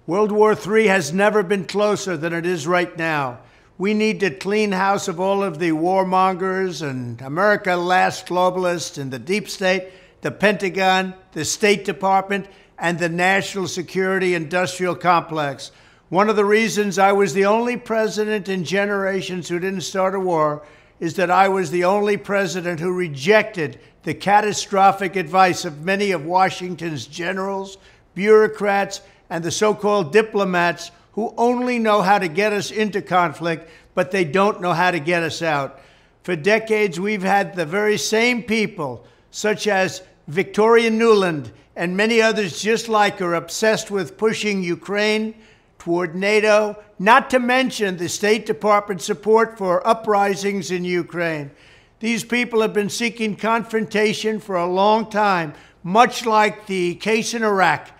World War III has never been closer than it is right now. We need to clean house of all of the warmongers and America last globalists in the deep state, the Pentagon, the State Department, and the national security industrial complex. One of the reasons I was the only president in generations who didn't start a war is that I was the only president who rejected the catastrophic advice of many of Washington's generals, bureaucrats, and the so-called diplomats who only know how to get us into conflict, but they don't know how to get us out. For decades, we've had the very same people, such as Victoria Nuland and many others just like her, obsessed with pushing Ukraine toward NATO, not to mention the State Department support for uprisings in Ukraine. These people have been seeking confrontation for a long time, much like the case in Iraq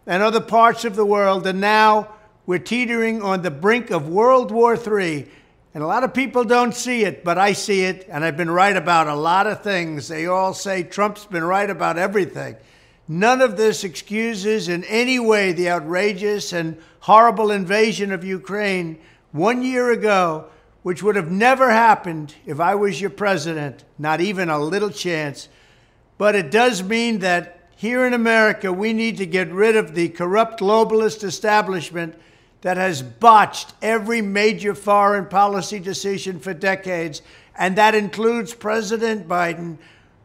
and other parts of the world, and now we're teetering on the brink of World War III. And a lot of people don't see it, but I see it, and I've been right about a lot of things. They all say Trump's been right about everything. None of this excuses in any way the outrageous and horrible invasion of Ukraine 1 year ago, which would have never happened if I was your president, not even a little chance. But it does mean that here in America, we need to get rid of the corrupt globalist establishment that has botched every major foreign policy decision for decades, and that includes President Biden,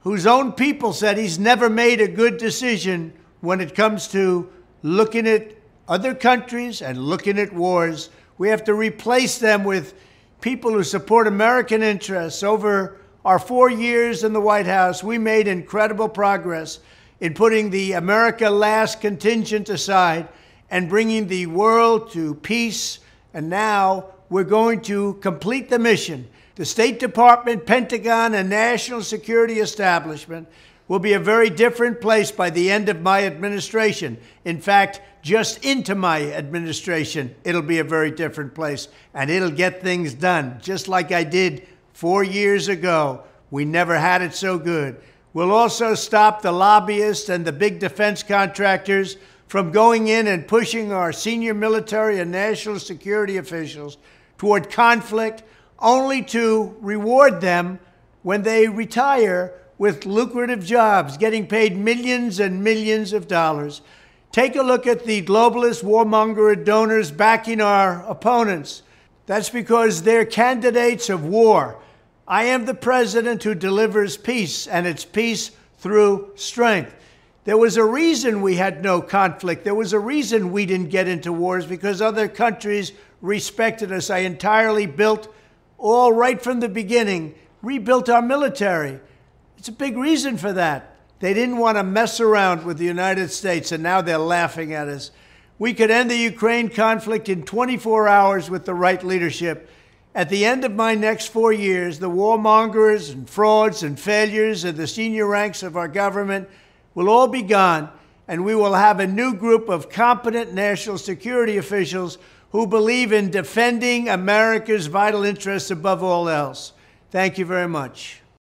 whose own people said he's never made a good decision when it comes to looking at other countries and looking at wars. We have to replace them with people who support American interests. Over our 4 years in the White House, we made incredible progress in putting the America last contingent aside and bringing the world to peace. And now we're going to complete the mission. The State Department, Pentagon, and national security establishment will be a very different place by the end of my administration. In fact, just into my administration, it'll be a very different place, and it'll get things done, just like I did 4 years ago. We never had it so good. We'll also stop the lobbyists and the big defense contractors from going in and pushing our senior military and national security officials toward conflict, only to reward them when they retire with lucrative jobs, getting paid millions and millions of dollars. Take a look at the globalist warmonger donors backing our opponents. That's because they're candidates of war. I am the president who delivers peace, and it's peace through strength. There was a reason we had no conflict. There was a reason we didn't get into wars, because other countries respected us. I entirely built, all right from the beginning, rebuilt our military. It's a big reason for that. They didn't want to mess around with the United States, and now they're laughing at us. We could end the Ukraine conflict in 24 hours with the right leadership. At the end of my next 4 years, the warmongers and frauds and failures of the senior ranks of our government will all be gone, and we will have a new group of competent national security officials who believe in defending America's vital interests above all else. Thank you very much.